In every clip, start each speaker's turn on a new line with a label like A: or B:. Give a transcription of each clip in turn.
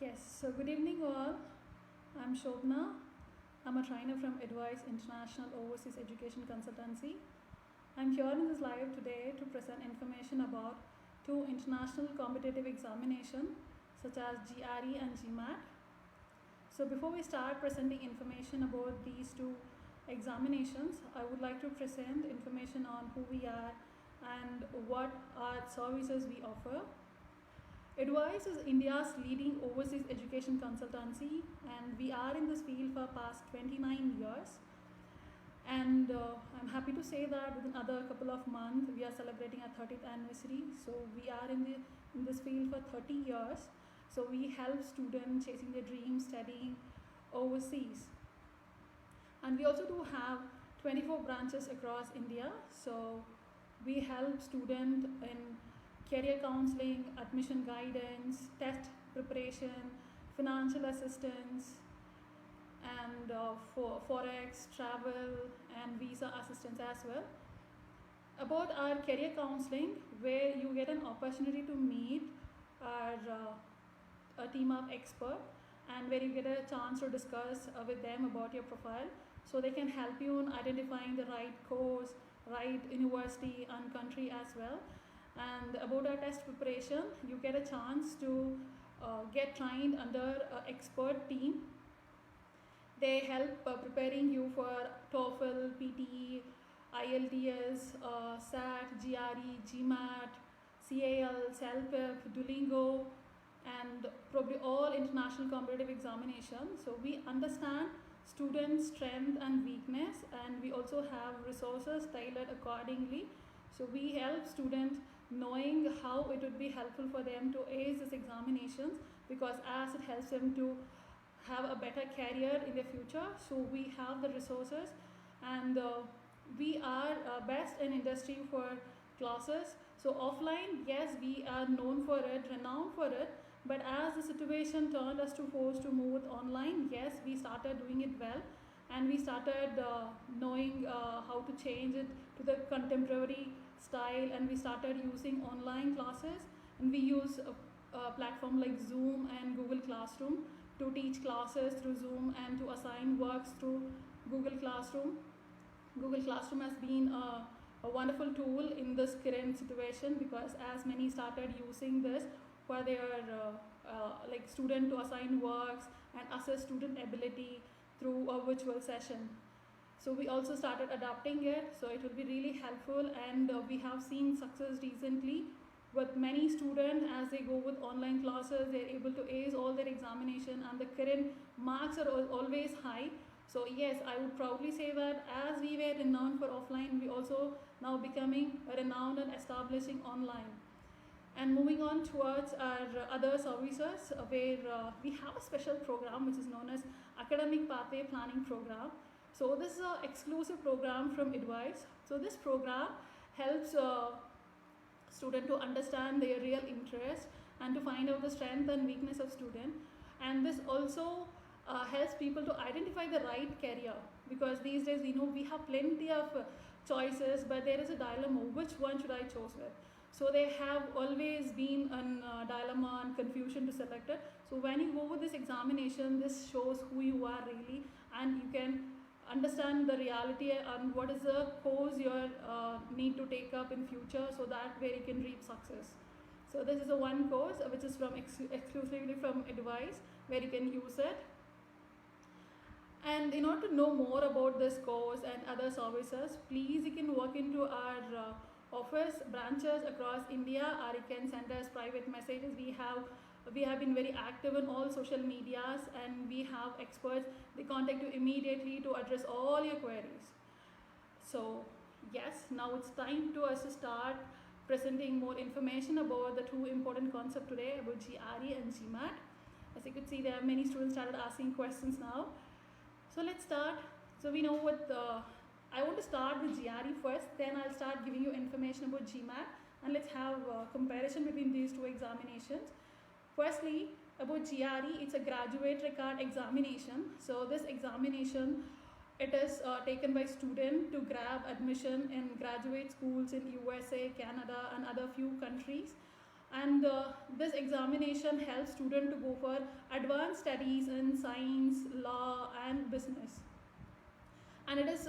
A: Yes, so good evening all. I'm Shobna. I'm a trainer from Advice International Overseas Education Consultancy. I'm here in this live today to present information about two international competitive examinations such as GRE and GMAT. So before we start presenting information about these two examinations, I would like to present information on who we are and what are services we offer. Advice is India's leading overseas education consultancy, and we are in this field for past 29 years. And I'm happy to say that within another couple of months, we are celebrating our 30th anniversary. So we are in this field for 30 years. So we help students chasing their dreams, studying overseas. And we also do have 24 branches across India. So we help students in career counseling, admission guidance, test preparation, financial assistance, and for forex, travel, and visa assistance as well. About our career counseling, where you get an opportunity to meet a team of experts, and where you get a chance to discuss with them about your profile, so they can help you in identifying the right course, right university and country as well. And about our test preparation, you get a chance to get trained under an expert team. They help preparing you for TOEFL, PTE, IELTS, SAT, GRE, GMAT, CAL, CELPIP, Duolingo, and probably all international competitive examinations. So we understand students' strength and weakness, and we also have resources tailored accordingly. So we help students knowing how it would be helpful for them to ace these examinations, because as it helps them to have a better career in the future. So we have the resources, and we are best in industry for classes. So offline, yes, we are known for it, renowned for it, but as the situation turned us to force to move online, yes, we started doing it well, and we started knowing how to change it to the contemporary style, and we started using online classes, and we use a platform like Zoom and Google Classroom to teach classes through Zoom and to assign works through Google Classroom. Google Classroom has been a wonderful tool in this current situation, because as many started using this for their like student to assign works and assess student ability through a virtual session. So we also started adopting it, so it will be really helpful, and we have seen success recently with many students. As they go with online classes, they're able to ace all their examination, and the current marks are always high. So yes, I would proudly say that as we were renowned for offline, we also now becoming renowned and establishing online. And moving on towards our other services, where we have a special program which is known as Academic Pathway Planning Program. So this is an exclusive program from Advice. So this program helps student to understand their real interest and to find out the strength and weakness of student. And this also helps people to identify the right career, because these days we know we have plenty of choices, but there is a dilemma, which one should I choose with. So they have always been a dilemma and confusion to select it. So when you go with this examination, this shows who you are really, and you can understand the reality and what is the course you need to take up in future, so that where you can reap success. So this is a one course which is from exclusively from Advice, where you can use it. And in order to know more about this course and other services, please you can walk into our office branches across India, or you can send us private messages. We have been very active in all social medias, and we have experts. They contact you immediately to address all your queries. So yes, now it's time to us to start presenting more information about the two important concepts today, about GRE and GMAT. As you could see, there are many students started asking questions now. So let's start. So we know what I want to start with GRE first, then I'll start giving you information about GMAT, and let's have a comparison between these two examinations. Firstly, about GRE, it's a graduate record examination. So this examination, it is taken by students to grab admission in graduate schools in USA, Canada, and other few countries. And this examination helps students to go for advanced studies in science, law, and business. And it is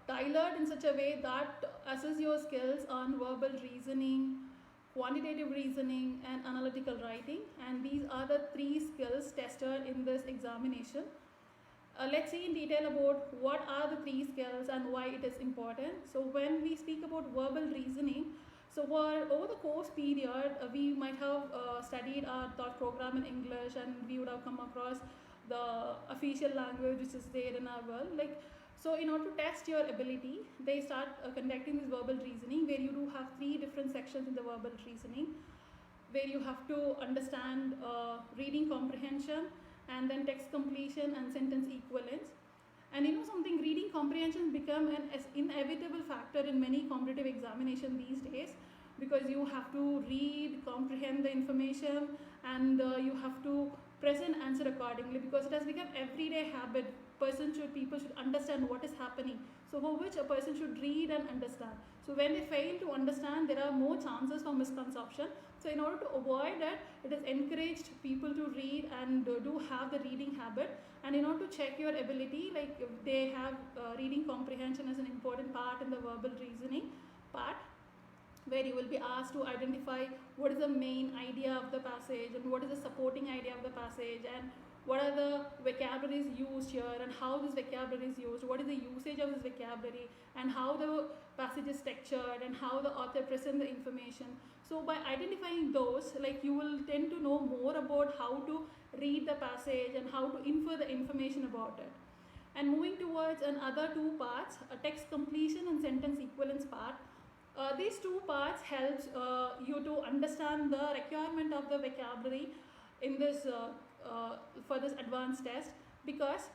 A: tailored in such a way that assess your skills on verbal reasoning, quantitative reasoning, and analytical writing. And these are the 3 skills tested in this examination. Let's see in detail about what are the 3 skills and why it is important. So when we speak about verbal reasoning, so over the course period, we might have studied our thought program in English, and we would have come across the official language which is there in our world. Like, so in order to test your ability, they start conducting this verbal reasoning, where you do have 3 different sections in the verbal reasoning, where you have to understand reading comprehension, and then text completion and sentence equivalence. And you know something, reading comprehension become an inevitable factor in many competitive examination these days, because you have to read, comprehend the information, and you have to present answer accordingly, because it has become everyday habit. People should understand what is happening, so for which a person should read and understand. So when they fail to understand, there are more chances for misconception. So in order to avoid that, it is encouraged people to read and do have the reading habit. And in order to check your ability, like they have reading comprehension as an important part in the verbal reasoning part, where you will be asked to identify what is the main idea of the passage, and what is the supporting idea of the passage, and what are the vocabularies used here, and how this vocabulary is used, what is the usage of this vocabulary, and how the passage is structured, and how the author presents the information. So by identifying those, like you will tend to know more about how to read the passage and how to infer the information about it. And moving towards another 2 parts, a text completion and sentence equivalence part. These 2 parts helps you to understand the requirement of the vocabulary in this for this advanced test, because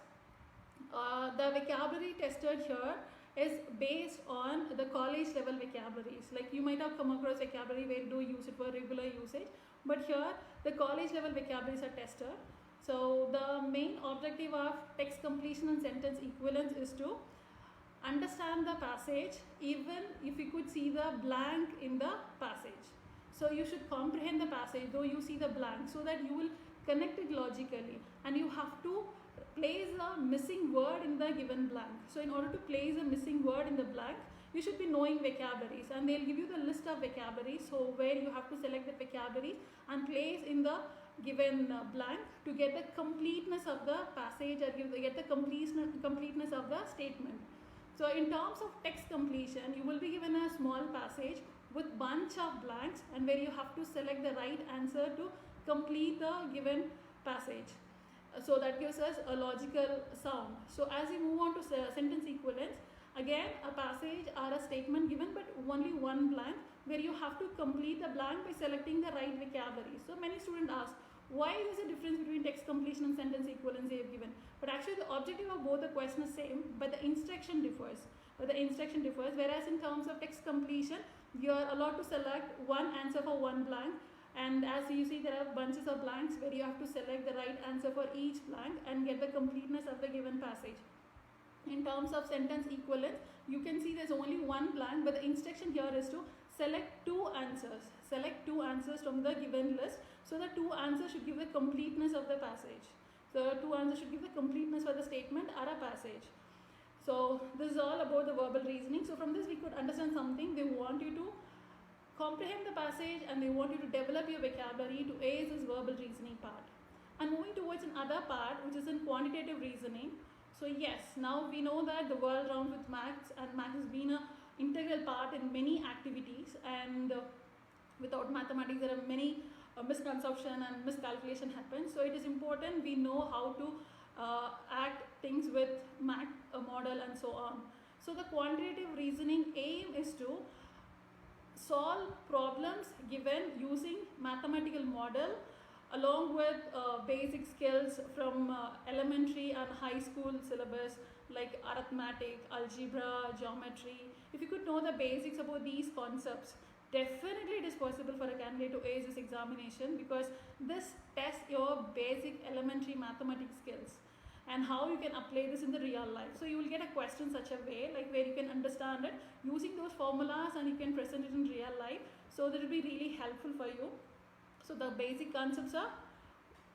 A: the vocabulary tested here is based on the college level vocabularies. Like you might have come across vocabulary where you do use it for regular usage, but here the college level vocabularies are tested. So the main objective of text completion and sentence equivalence is to understand the passage even if you could see the blank in the passage. So you should comprehend the passage though you see the blank, so that you will connect it logically, and you have to place a missing word in the given blank. So in order to place a missing word in the blank, you should be knowing vocabularies, and they'll give you the list of vocabularies, so where you have to select the vocabulary and place in the given blank to get the completeness of the passage, or get the completeness of the statement. So in terms of text completion, you will be given a small passage with bunch of blanks, and where you have to select the right answer to complete the given passage. So that gives us a logical sound. So as we move on to sentence equivalence, again a passage or a statement given but only one blank, where you have to complete the blank by selecting the right vocabulary. So many students ask, why is there a difference between text completion and sentence equivalence they have given? But actually the objective of both the question is same, but the instruction differs. Whereas in terms of text completion, you are allowed to select one answer for one blank, and as you see there are bunches of blanks where you have to select the right answer for each blank and get the completeness of the given passage. In terms of sentence equivalence, you can see there's only one blank, but the instruction here is to select 2 answers. Select 2 answers from the given list. So the 2 answers should give the completeness of the passage. So 2 answers should give the completeness for the statement or a passage. So this is all about the verbal reasoning. So from this we could understand something. They want you to comprehend the passage, and they want you to develop your vocabulary to ace this verbal reasoning part. And moving towards another part, which is in quantitative reasoning. So yes, now we know that the world round with maths, and maths has been an integral part in many activities, and without mathematics there are many misconception and miscalculation happens. So it is important we know how to act things with math model and so on. So the quantitative reasoning aim is to solve problems given using mathematical model, along with basic skills from elementary and high school syllabus like arithmetic, algebra, geometry. If you could know the basics about these concepts, definitely it is possible for a candidate to ace this examination, because this tests your basic elementary mathematics skills and how you can apply this in the real life. So you will get a question such a way, like where you can understand it using those formulas and you can present it in real life. So that will be really helpful for you. So the basic concepts are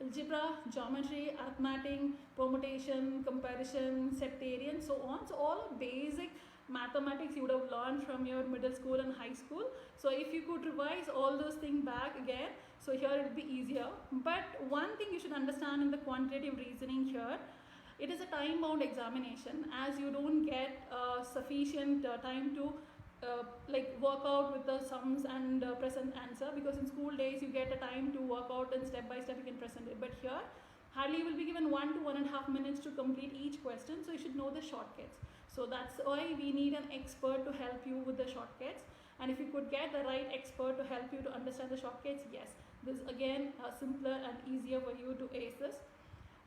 A: algebra, geometry, arithmetic, permutation, comparison, septarian, so on. So all basic mathematics you would have learned from your middle school and high school. So if you could revise all those things back again, so here it will be easier. But one thing you should understand in the quantitative reasoning here, it is a time-bound examination, as you don't get sufficient time to like work out with the sums and present answer, because in school days you get a time to work out and step by step you can present it. But here hardly you will be given 1 to 1.5 minutes to complete each question, so you should know the shortcuts. So that's why we need an expert to help you with the shortcuts. And if you could get the right expert to help you to understand the shortcuts, yes, this is again simpler and easier for you to ace this.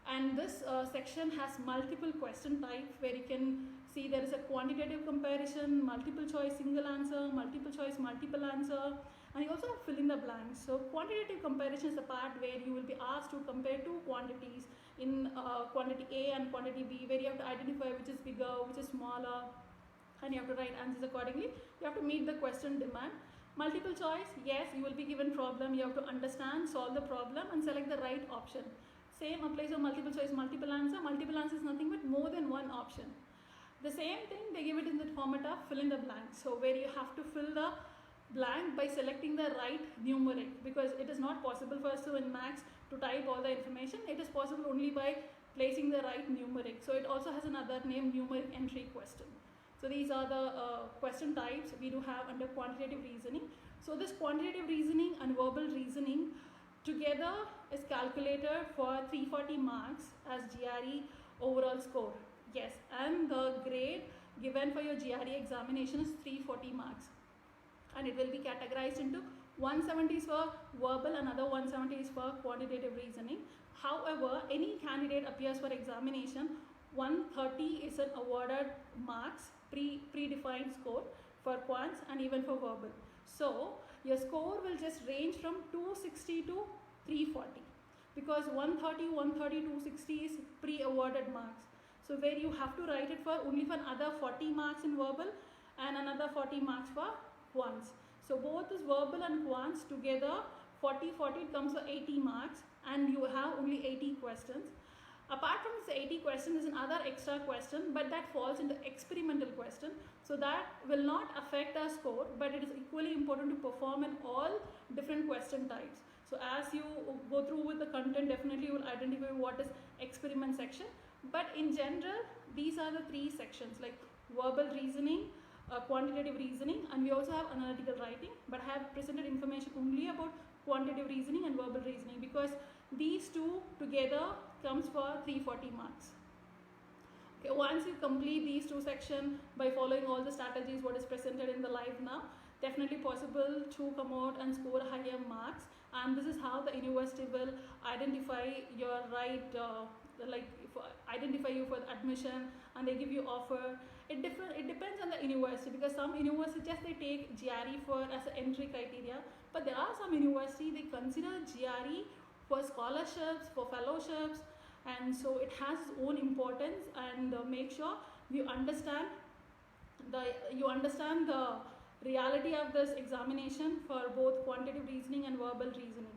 A: And this section has multiple question types, where you can see there is a quantitative comparison, multiple choice single answer, multiple choice multiple answer, and you also have fill in the blanks. So quantitative comparison is the part where you will be asked to compare two quantities in quantity A and quantity B, where you have to identify which is bigger, which is smaller, and you have to write answers accordingly. You have to meet the question demand. Multiple choice, yes, you will be given problem, you have to understand, solve the problem and select the right option. Same applies to multiple choice multiple answer. Multiple answer is nothing but more than one option. The same thing they give it in the format of fill in the blank. So where you have to fill the blank by selecting the right numeric, because it is not possible for us to in maths to type all the information. It is possible only by placing the right numeric. So it also has another name, numeric entry question. So these are the question types we do have under quantitative reasoning. So this quantitative reasoning and verbal reasoning together is calculated for 340 marks as GRE overall score. Yes, and the grade given for your GRE examination is 340 marks. And it will be categorized into 170 is for verbal, another 170 is for quantitative reasoning. However, any candidate appears for examination, 130 is an awarded marks, predefined score for quants and even for verbal. So your score will just range from 260 to 340, because 130, 260 is pre-awarded marks. So where you have to write it for only for another 40 marks in verbal and another 40 marks for quants. So both this verbal and quants together, 40, it comes to 80 marks, and you have only 80 questions. Apart from this 80 questions, is another extra question, but that falls into experimental question. So that will not affect our score, but it is equally important to perform in all different question types. So as you go through with the content, definitely you will identify what is experiment section. But in general, these are the three sections, like verbal reasoning, quantitative reasoning, and we also have analytical writing. But I have presented information only about quantitative reasoning and verbal reasoning, because these two together comes for 340 marks. Okay, once you complete these two sections by following all the strategies what is presented in the live now, definitely possible to come out and score higher marks. And this is how the university will identify your right, identify you for admission, and they give you offer. It depends on the university, because some universities they take GRE for as an entry criteria, but there are some universities they consider GRE for scholarships, for fellowships, and so it has its own importance. And make sure you understand the reality of this examination for both quantitative reasoning and verbal reasoning.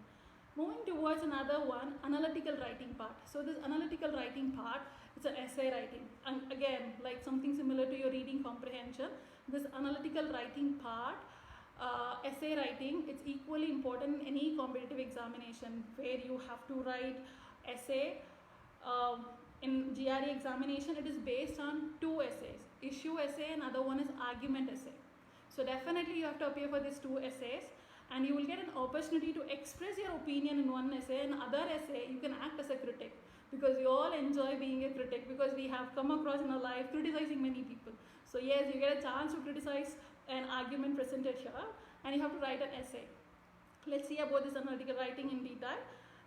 A: Moving towards another one, analytical writing part. So this analytical writing part, it's an essay writing, and again, like something similar to your reading comprehension, this analytical writing part, essay writing, it's equally important in any competitive examination, where you have to write essay. In GRE examination, it is based on two essays, issue essay and other one is argument essay. So definitely you have to appear for these two essays, and you will get an opportunity to express your opinion in one essay. In other essay, you can act as a critic, because we all enjoy being a critic, because we have come across in our life criticizing many people. So yes, you get a chance to criticize an argument presented here, and you have to write an essay. Let's see about this analytical writing in detail.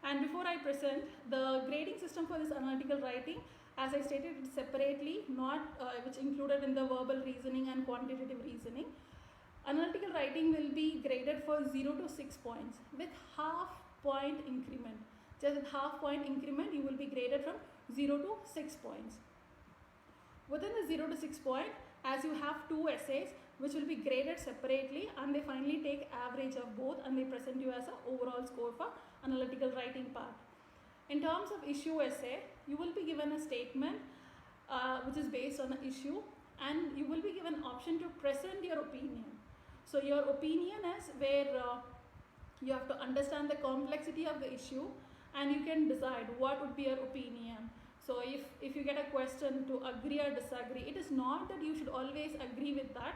A: And before I present the grading system for this analytical writing, as I stated it separately, not which included in the verbal reasoning and quantitative reasoning. Analytical writing will be graded for 0 to 6 points with half point increment. Just with half point increment, you will be graded from 0 to 6 points. Within the 0 to 6 point, as you have two essays, which will be graded separately, and they finally take average of both and they present you as an overall score for analytical writing part. In terms of issue essay, you will be given a statement which is based on an issue, and you will be given option to present your opinion. So your opinion is where you have to understand the complexity of the issue and you can decide what would be your opinion. So if you get a question to agree or disagree, it is not that you should always agree with that,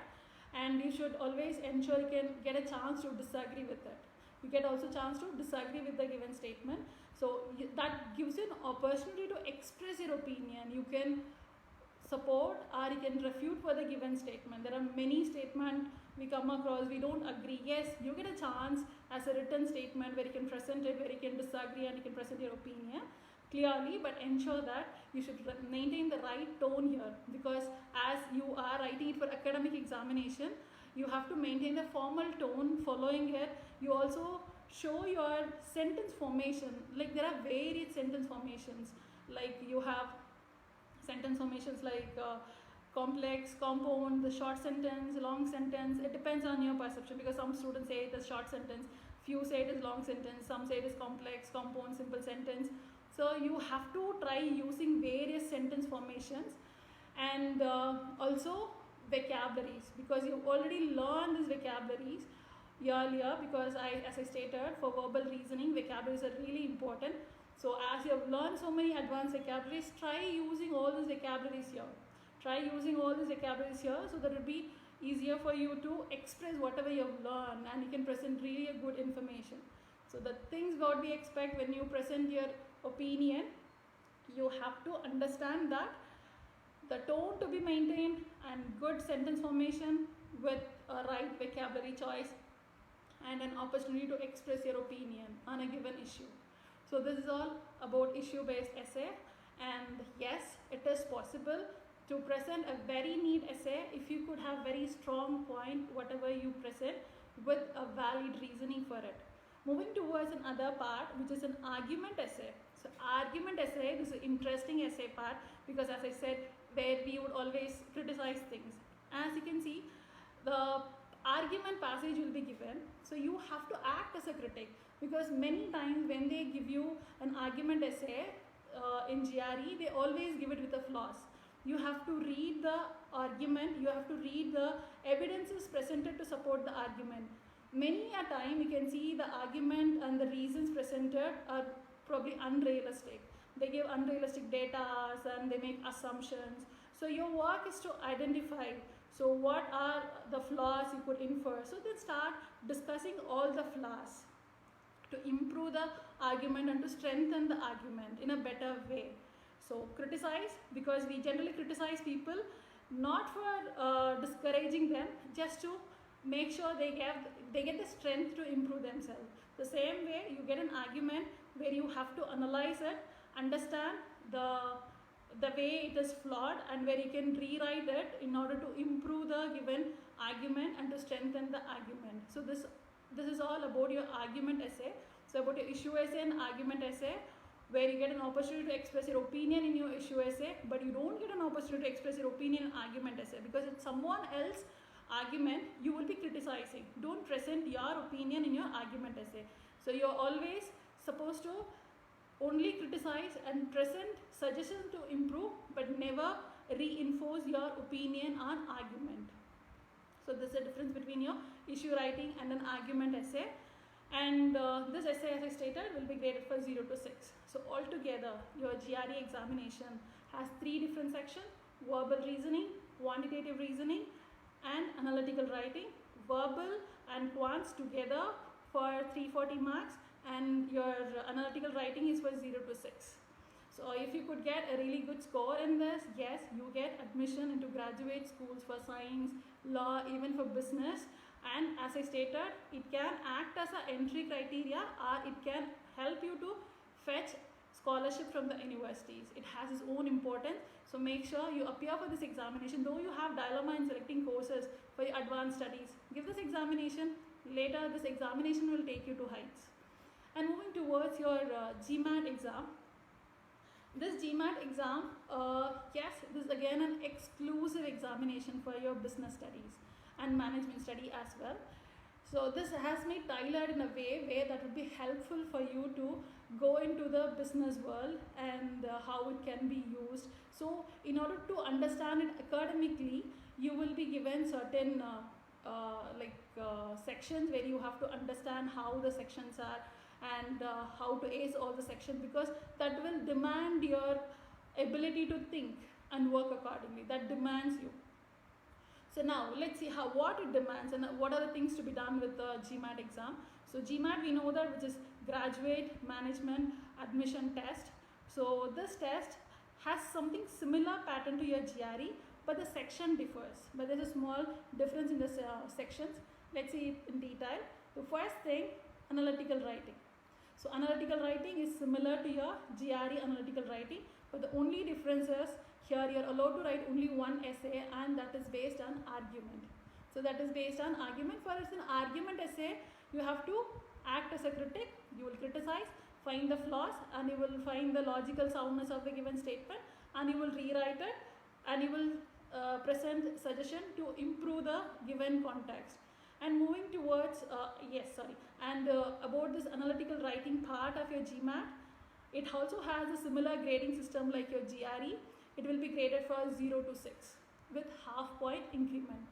A: and you should always ensure you can get a chance to disagree with it. You get also chance to disagree with the given statement. So that gives you an opportunity to express your opinion. You can support or you can refute for the given statement. There are many statements we come across, we don't agree. Yes, you get a chance as a written statement where you can present it, where you can disagree and you can present your opinion clearly, but ensure that you should maintain the right tone here, because as you are writing it for academic examination, you have to maintain the formal tone following it. You also show your sentence formation, like there are varied sentence formations, like you have sentence formations like complex, compound, the short sentence, long sentence. It depends on your perception, because some students say it is short sentence, few say it is long sentence, some say it is complex, compound, simple sentence. So you have to try using various sentence formations, and also vocabularies, because you've already learned these vocabularies earlier, because as I stated, for verbal reasoning, vocabularies are really important. So as you have learned so many advanced vocabularies, try using all these vocabularies here. Try using all these vocabularies here, so that it will be easier for you to express whatever you have learned, and you can present really a good information. So the things what we expect when you present your opinion, you have to understand that the tone to be maintained and good sentence formation with a right vocabulary choice and an opportunity to express your opinion on a given issue. So this is all about issue-based essay, and yes, it is possible to present a very neat essay if you could have very strong point whatever you present with a valid reasoning for it. Moving towards another part, which is an argument essay. So argument essay, this is an interesting essay part, because as I said, where we would always criticize things. As you can see, the argument passage will be given, so you have to act as a critic, because many times when they give you an argument essay in GRE, they always give it with the flaws. You have to read the argument, you have to read the evidences presented to support the argument. Many a time you can see the argument and the reasons presented are probably unrealistic. They give unrealistic data and they make assumptions. So your work is to identify, so what are the flaws you could infer. So then start discussing all the flaws to improve the argument and to strengthen the argument in a better way. So criticize, because we generally criticize people not for discouraging them, just to make sure they get the strength to improve themselves. The same way you get an argument where you have to analyze it, understand the way it is flawed, and where you can rewrite it in order to improve the given argument and to strengthen the argument. So this is all about your argument essay. So about your issue essay and argument essay, where you get an opportunity to express your opinion in your issue essay, but you don't get an opportunity to express your opinion in argument essay, because it's someone else's argument you will be criticizing. Don't present your opinion in your argument essay. So you're always supposed to only criticize and present suggestions to improve, but never reinforce your opinion on argument. So this is the difference between your issue writing and an argument essay. And this essay, as I stated, will be graded for 0 to 6. So altogether, your GRE examination has 3 different sections: verbal reasoning, quantitative reasoning, and analytical writing. Verbal and quants together for 340 marks, and your analytical writing is for 0 to 6. So if you could get a really good score in this, yes, you get admission into graduate schools for science, law, even for business. And as I stated, it can act as an entry criteria, or it can help you to fetch scholarship from the universities. It has its own importance. So make sure you appear for this examination. Though you have dilemma in selecting courses for your advanced studies, give this examination. Later, this examination will take you to heights. And moving towards your GMAT exam. This GMAT exam, yes, this is again an exclusive examination for your business studies. and management study as well. So this has been tailored in a way that would be helpful for you to go into the business world and how it can be used. So in order to understand it academically, you will be given certain sections where you have to understand how the sections are and how to ace all the sections, because that will demand your ability to think and work accordingly. That demands you. So now let's see what it demands and what are the things to be done with the GMAT exam. So GMAT, we know that, which is Graduate Management Admission Test. So this test has something similar pattern to your GRE, but the section differs. But there's a small difference in the sections. Let's see it in detail. The first thing, analytical writing. So analytical writing is similar to your GRE analytical writing, but the only difference is here you're allowed to write only one essay, and that is based on argument. So that is based on argument. For an argument essay, you have to act as a critic. You will criticize, find the flaws, and you will find the logical soundness of the given statement, and you will rewrite it, and you will present suggestion to improve the given context. And moving towards, about this analytical writing part of your GMAT, it also has a similar grading system like your GRE. It will be graded for 0 to 6 with half point increment.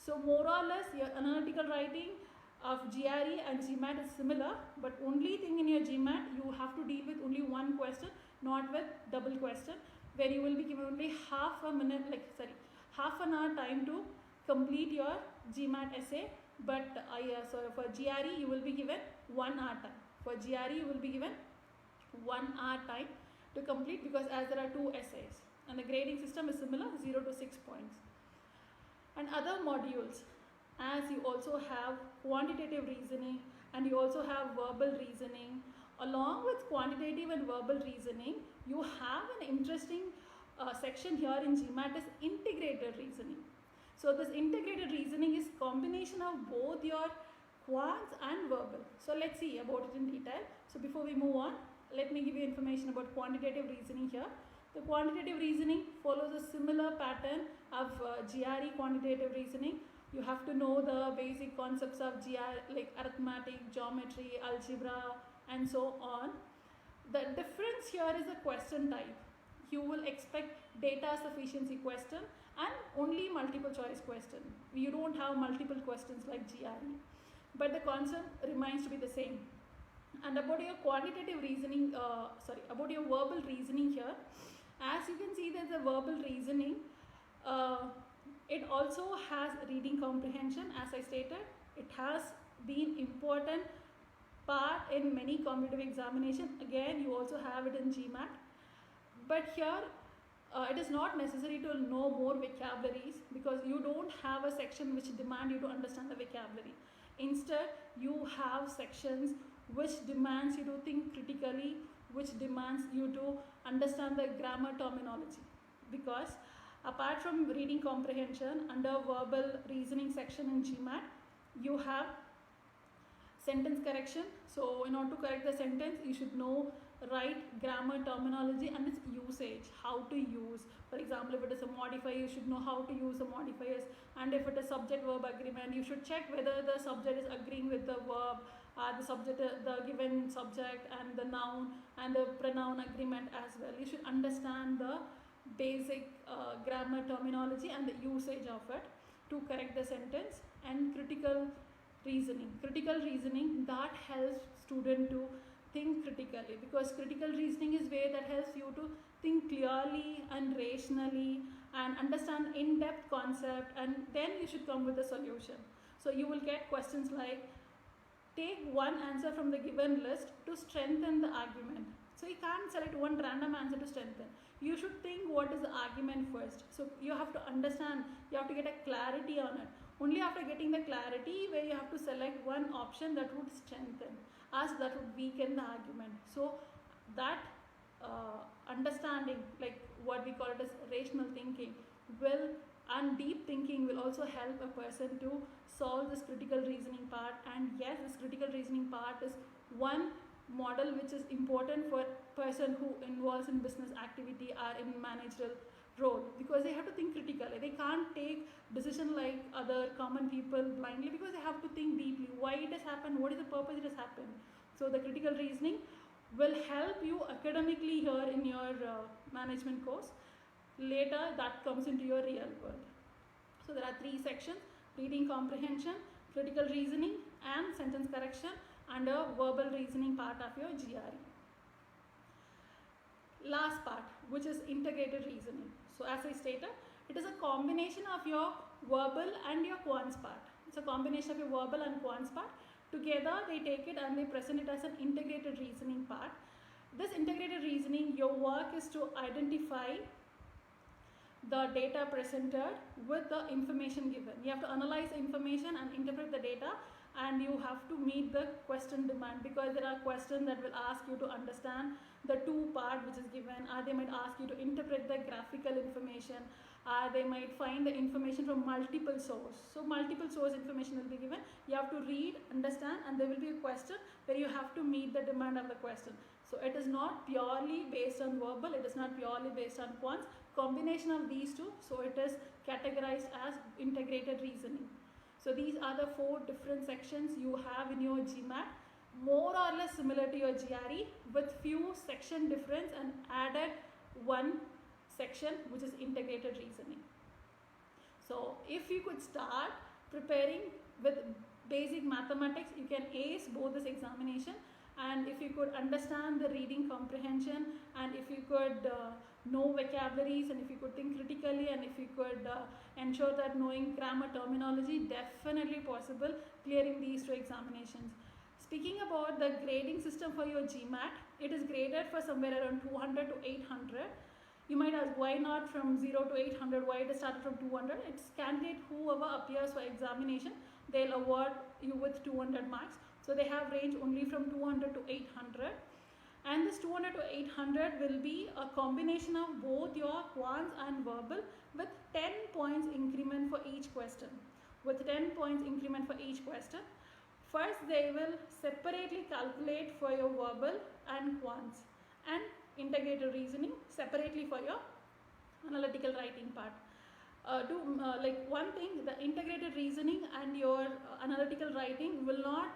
A: So more or less your analytical writing of GRE and GMAT is similar, but only thing in your GMAT, you have to deal with only one question, not with double question, where you will be given only half an hour time to complete your GMAT essay. But for GRE you will be given 1 hour time. For GRE you will be given 1 hour time to complete, because as there are 2 essays, and the grading system is similar, 0 to 6 points. And other modules, as you also have quantitative reasoning and you also have verbal reasoning. Along with quantitative and verbal reasoning, you have an interesting section here in GMAT is integrated reasoning. So this integrated reasoning is combination of both your quants and verbal. So let's see about it in detail. So before we move on, let me give you information about quantitative reasoning here. The quantitative reasoning follows a similar pattern of GRE quantitative reasoning. You have to know the basic concepts of GRE like arithmetic, geometry, algebra, and so on. The difference here is the question type. You will expect data sufficiency question and only multiple choice question. You don't have multiple questions like GRE, but the concept remains to be the same. And about your quantitative reasoning, about your verbal reasoning here, as you can see, there's a verbal reasoning. It also has reading comprehension, as I stated. It has been important part in many competitive examination. Again, you also have it in GMAT. But here, it is not necessary to know more vocabularies, because you don't have a section which demand you to understand the vocabulary. Instead, you have sections which demands you to think critically, which demands you to understand the grammar terminology. Because apart from reading comprehension, under verbal reasoning section in GMAT, you have sentence correction. So in order to correct the sentence, you should know right grammar terminology and its usage, how to use. For example, if it is a modifier, you should know how to use the modifiers. And if it is subject-verb agreement, you should check whether the subject is agreeing with the verb, the subject, the given subject, and the noun and the pronoun agreement as well. You should understand the basic grammar terminology and the usage of it to correct the sentence. And critical reasoning that helps student to think critically, because critical reasoning is way that helps you to think clearly and rationally and understand in-depth concept, and then you should come with a solution. So you will get questions like, take one answer from the given list to strengthen the argument. So you can't select one random answer to strengthen. You should think what is the argument first. So you have to understand, you have to get a clarity on it. Only after getting the clarity where you have to select one option that would strengthen, as that would weaken the argument. So that understanding, like what we call it as rational thinking, will and deep thinking will also help a person to solve this critical reasoning part. And yes, this critical reasoning part is one model which is important for person who involves in business activity or in managerial role, because they have to think critically. They can't take decision like other common people blindly, because they have to think deeply why it has happened, what is the purpose it has happened. So the critical reasoning will help you academically here in your management course. Later that comes into your real world. So there are 3 sections: reading comprehension, critical reasoning, and sentence correction under verbal reasoning part of your GRE. Last part, which is integrated reasoning. So as I stated, it is a combination of your verbal and your quants part. It's a combination of your verbal and quants part. Together they take it and they present it as an integrated reasoning part. This integrated reasoning, your work is to identify the data presented with the information given. You have to analyze the information and interpret the data, and you have to meet the question demand, because there are questions that will ask you to understand the 2 part which is given, or they might ask you to interpret the graphical information, or they might find the information from multiple source. So multiple source information will be given. You have to read, understand, and there will be a question where you have to meet the demand of the question. So it is not purely based on verbal, it is not purely based on quants, combination of these 2, so it is categorized as integrated reasoning. So these are the 4 different sections you have in your GMAT, more or less similar to your GRE, with few section difference and added 1 section which is integrated reasoning. So if you could start preparing with basic mathematics, you can ace both this examination. And if you could understand the reading comprehension, and if you could know vocabularies, and if you could think critically, and if you could ensure that knowing grammar terminology, definitely possible clearing these 2 examinations. Speaking about the grading system for your GMAT, it is graded for somewhere around 200 to 800. You might ask, why not from 0 to 800, why it is started from 200? It's candidate whoever appears for examination, they'll award you with 200 marks. So they have range only from 200 to 800, and this 200 to 800 will be a combination of both your quants and verbal, with 10 points increment for each question. With 10 points increment for each question, first they will separately calculate for your verbal and quants, and integrated reasoning separately for your analytical writing part. Like one thing, the integrated reasoning and your analytical writing will not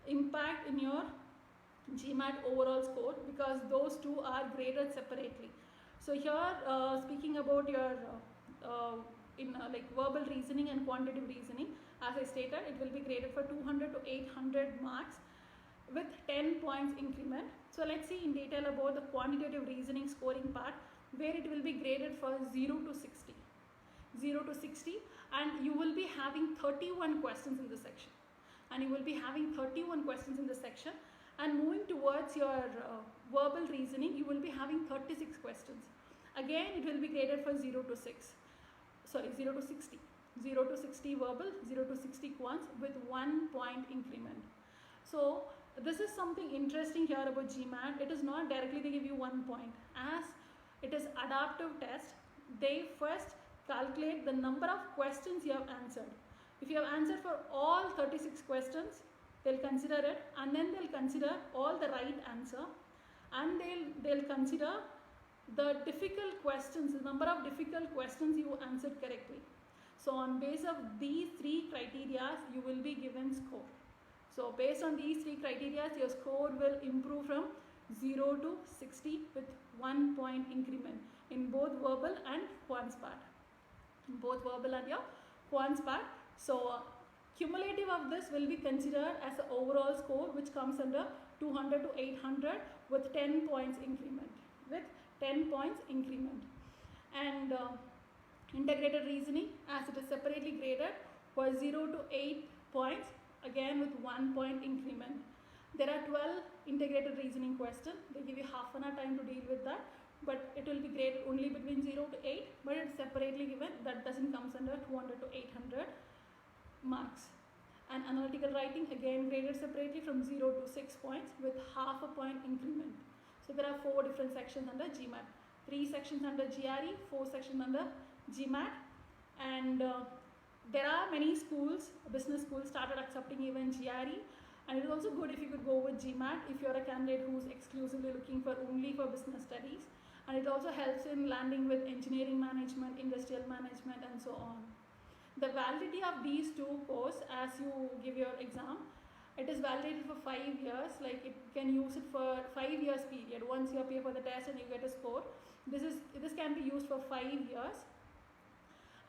A: impact in your GMAT overall score, because those 2 are graded separately. So here speaking about your like verbal reasoning and quantitative reasoning, as I stated, it will be graded for 200 to 800 marks with 10 points increment. So let's see in detail about the quantitative reasoning scoring part, where it will be graded for 0 to 60. 0 to 60, and you will be having 31 questions in this section. And you will be having 31 questions in this section, and moving towards your verbal reasoning, you will be having 36 questions. Again, it will be graded for 0 to 60. 0 to 60 verbal, 0 to 60 quants, with 1 point increment. So this is something interesting here about GMAT. It is not directly they give you 1 point. As it is adaptive test, they first calculate the number of questions you have answered. If you have answered for all 36 questions, they'll consider it, and then they'll consider all the right answer, and they'll consider the difficult questions, the number of difficult questions you answered correctly. So on base of these 3 criteria, you will be given score. So based on these 3 criteria, your score will improve from 0 to 60 with 1 point increment in both verbal and quants part. In both verbal and your quants part. So cumulative of this will be considered as the overall score, which comes under 200 to 800 with 10 points increment. With 10 points increment. And integrated reasoning, as it is separately graded, for 0 to 8 points, again with 1 point increment. There are 12 integrated reasoning questions. They give you half an hour time to deal with that, but it will be graded only between 0 to 8, but it's separately given. That doesn't comes under 200 to 800 marks. And analytical writing, again graded separately from 0 to 6 points with half a point increment. So there are 4 different sections under GMAT. 3 sections under GRE, 4 sections under GMAT. And there are many schools, business schools started accepting even GRE. And it is also good if you could go with GMAT if you're a candidate who's exclusively looking for only for business studies. and it also helps in landing with engineering management, industrial management, and so on. The validity of these two courses as you give your exam, it is validated for 5 years, like it can use it for 5 years period. Once you appear for the test and you get a score, this can be used for 5 years.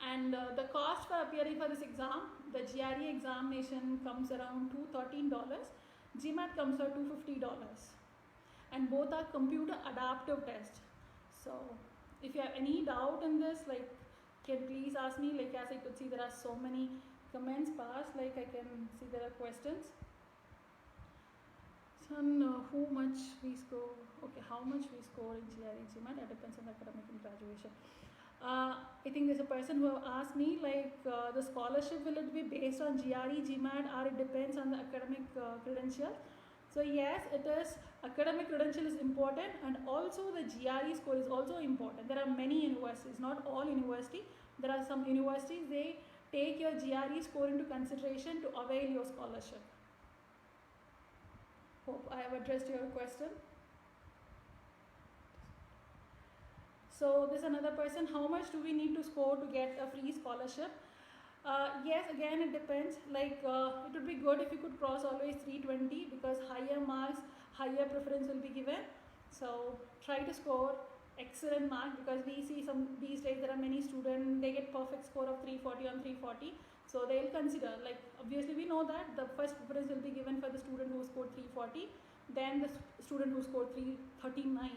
A: And the cost for appearing for this exam, the GRE examination comes around $213, GMAT comes for $250, and both are computer adaptive tests. So if you have any doubt in this, like, can please ask me. Like, as I could see, there are so many comments passed, like I can see there are questions. So who much we score, okay, how much we score in GRE GMAT, that depends on the academic and graduation. I think there's a person who asked me, like, the scholarship, will it be based on GRE GMAT or it depends on the academic credential? So yes, it is. Academic credential is important, and also the GRE score is also important. There are many universities, not all universities. There are some universities, they take your GRE score into consideration to avail your scholarship. Hope I have addressed your question. So there's another person, how much do we need to score to get a free scholarship? Yes, again it depends. Like, it would be good if you could cross always 320, because higher marks, higher preference will be given. So try to score excellent mark, because we see these days there are many students, they get perfect score of 340 on 340. So they'll consider, like, obviously we know that the first preference will be given for the student who scored 340, then the student who scored 339.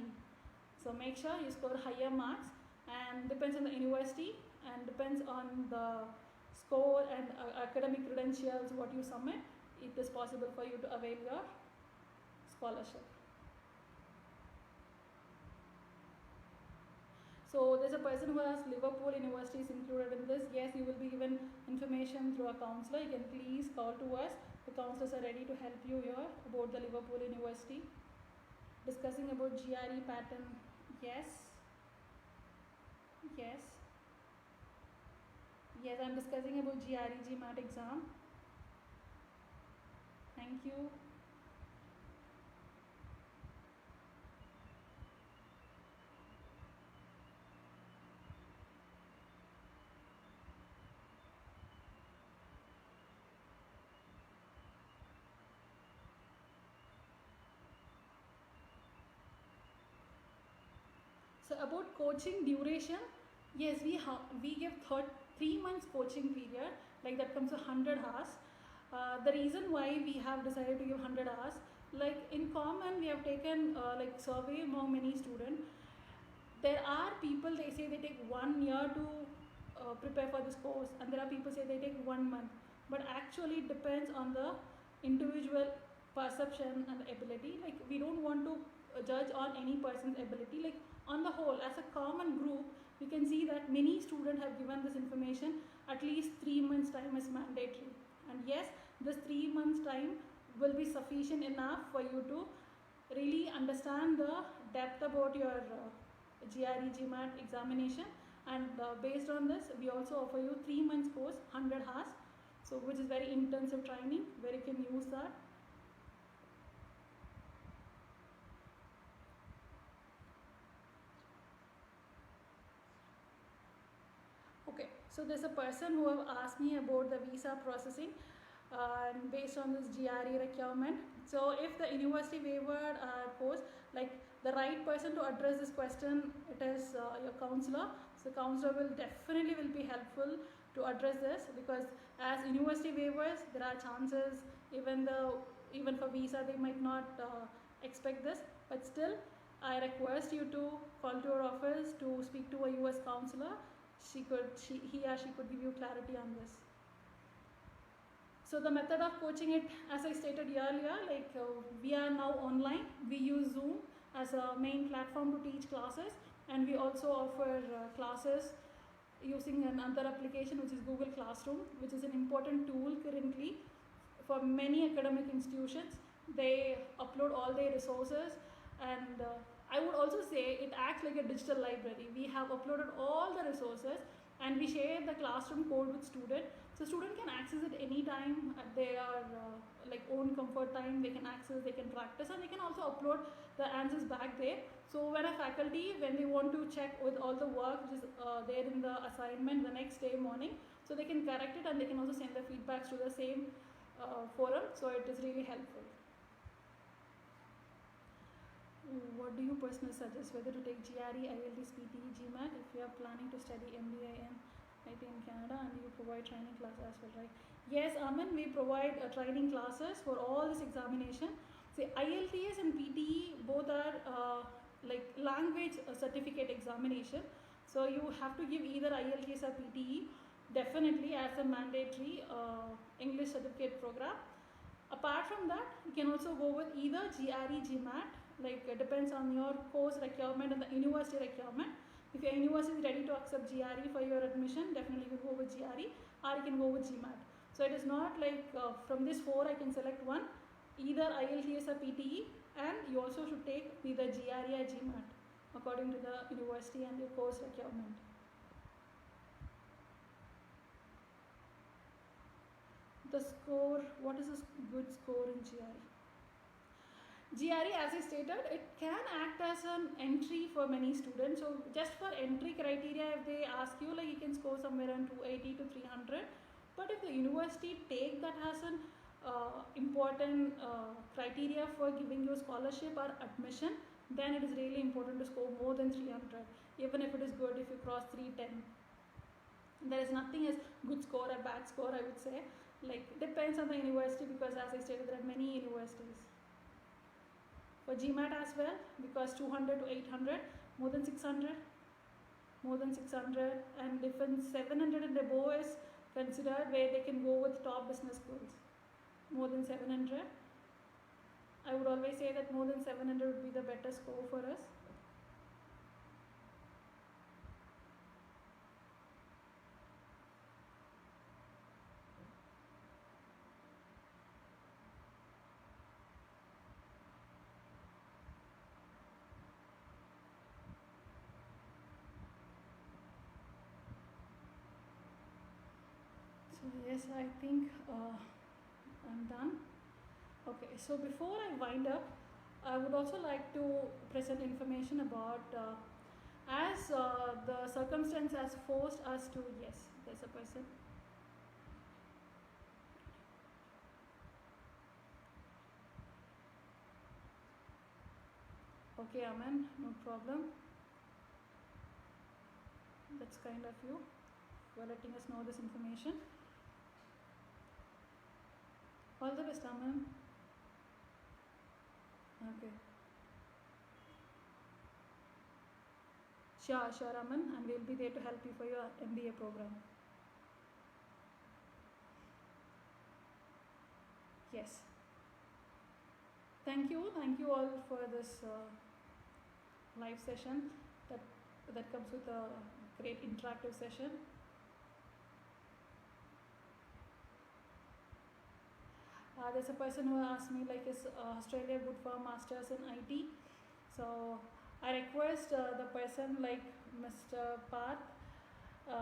A: So make sure you score higher marks, and depends on the university and depends on the score and academic credentials what you submit, it is possible for you to avail your scholarship. So there's a person who has Liverpool University is included in this. Yes, you will be given information through a counselor. You can please call to us. The counselors are ready to help you here about the Liverpool University. Discussing about GRE pattern. Yes. Yes. Yes, I'm discussing about GRE GMAT exam. Thank you. So about coaching duration, yes, we give 3 months coaching period, like that comes to 100 hours. The reason why we have decided to give 100 hours, like in common we have taken like survey among many students. There are people, they say they take 1 year to prepare for this course, and there are people say they take 1 month. But actually it depends on the individual perception and ability. Like, we don't want to judge on any person's ability. Like, on the whole, as a common group, we can see that many students have given this information. At least 3 months time is mandatory, and yes, this 3 months time will be sufficient enough for you to really understand the depth about your GRE GMAT examination. And based on this, we also offer you 3 months course, 100 hours, so which is very intensive training where you can use that. Okay, so there's a person who have asked me about the visa processing based on this GRE requirement. So if the university waiver course, like, the right person to address this question, it is your counselor. So counselor will definitely be helpful to address this, because as university waivers, there are chances even for visa they might not expect this, but still I request you to call to our office to speak to a US counselor. He or she could give you clarity on this. So the method of coaching it, as I stated earlier, like we are now online. We use Zoom as a main platform to teach classes, and we also offer classes using another application, which is Google Classroom, which is an important tool currently for many academic institutions. They upload all their resources, and I would also say it acts like a digital library. We have uploaded all the resources, and we share the classroom code with student, so student can access it anytime at their like own comfort time. They can access, they can practice, and they can also upload the answers back there. So when a faculty, when they want to check with all the work which is there in the assignment the next day morning, so they can correct it, and they can also send the feedbacks to the same forum. So it is really helpful. What do you personally suggest, whether to take GRE, IELTS, PTE, GMAT if you are planning to study MBA in IT in Canada, and you provide training classes as well, right? Yes, Aman, we provide training classes for all this examination. See, IELTS and PTE both are like language certificate examination. So you have to give either IELTS or PTE definitely as a mandatory English certificate program. Apart from that, you can also go with either GRE, GMAT, like it depends on your course requirement and the university requirement. If your university is ready to accept GRE for your admission, definitely you can go with GRE, or you can go with GMAT. So it is not like from this 4 I can select one, either IELTS or PTE, and you also should take either GRE or GMAT according to the university and your course requirement. The score, what is a good score in GRE? GRE, as I stated, it can act as an entry for many students. So just for entry criteria, if they ask you, like you can score somewhere around 280 to 300. But if the university take that as an important criteria for giving you scholarship or admission, then it is really important to score more than 300. Even if it is good if you cross 310. There is nothing as good score or bad score, I would say. Like depends on the university, because as I stated, there are many universities. For GMAT as well, because 200 to 800, more than 600, and if 700 and above is considered, where they can go with top business schools. More than 700, I would always say that more than 700 would be the better score for us. So yes, I think I'm done. Okay, so before I wind up, I would also like to present information about as the circumstance has forced us to, yes, there's a person. Okay, Aman, no problem. That's kind of you for letting us know this information. All the best, Aman. Okay. Sure, Aman, and we'll be there to help you for your MBA program. Yes. Thank you all for this live session that comes with a great interactive session. There's a person who asked me, like, is Australia good for masters in IT? So I request the person like Mr. Parth,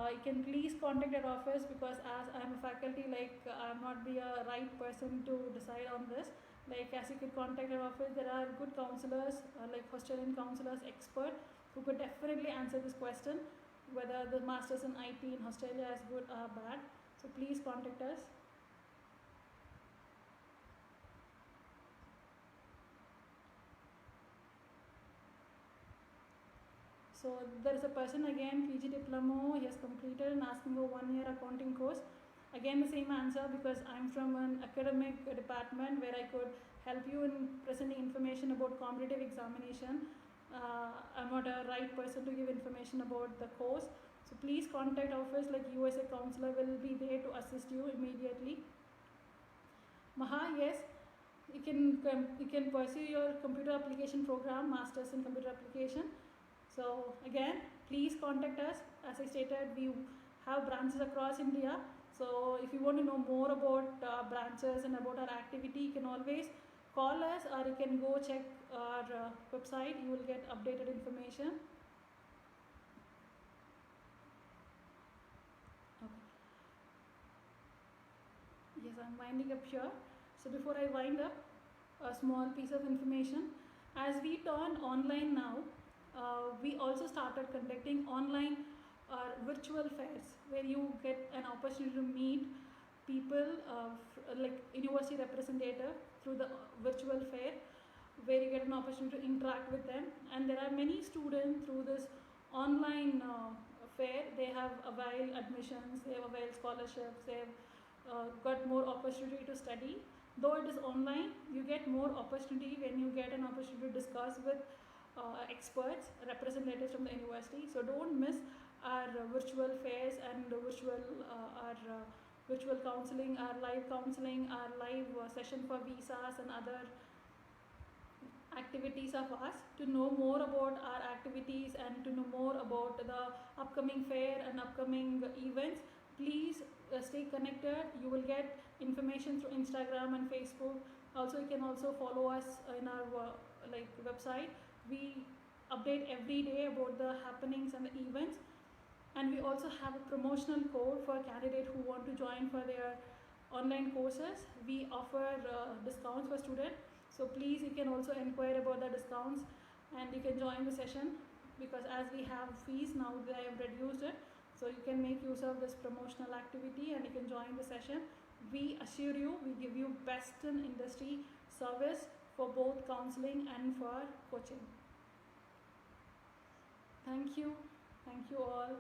A: you can please contact our office, because as I'm a faculty, like I'm not be a right person to decide on this. Like, as you could contact our office, there are good counselors, like Australian counselors, expert, who could definitely answer this question, whether the masters in IT in Australia is good or bad. So please contact us. So there is a person again, PG Diploma, he has completed and asking for 1 year accounting course. Again the same answer, because I'm from an academic department where I could help you in presenting information about competitive examination. I'm not a right person to give information about the course. So please contact office, like USA counselor will be there to assist you immediately. Maha, yes, you can pursue your computer application program, masters in computer application. So again, please contact us. As I stated, we have branches across India. So if you want to know more about branches and about our activity, you can always call us, or you can go check our website. You will get updated information. I'm winding up here. So before I wind up, a small piece of information. As we turn online now, we also started conducting online virtual fairs where you get an opportunity to meet people like university representative through the virtual fair, where you get an opportunity to interact with them. And there are many students through this online fair. They have availed admissions, they have availed scholarships, they have got more opportunity to study. Though it is online, you get more opportunity when you get an opportunity to discuss with experts, representatives from the university. So don't miss our virtual fairs and our virtual counseling, our live session for visas and other activities of us. To know more about our activities and to know more about the upcoming fair and upcoming events, please stay connected. You will get information through Instagram and Facebook. Also, you can also follow us in our website. We update every day about the happenings and the events. And we also have a promotional code for candidates who want to join for their online courses. We offer discounts for students. So please, you can also inquire about the discounts and you can join the session, because as we have fees now, they have reduced it. So you can make use of this promotional activity and you can join the session. We assure you, we give you best in industry service for both counseling and for coaching. Thank you. Thank you all.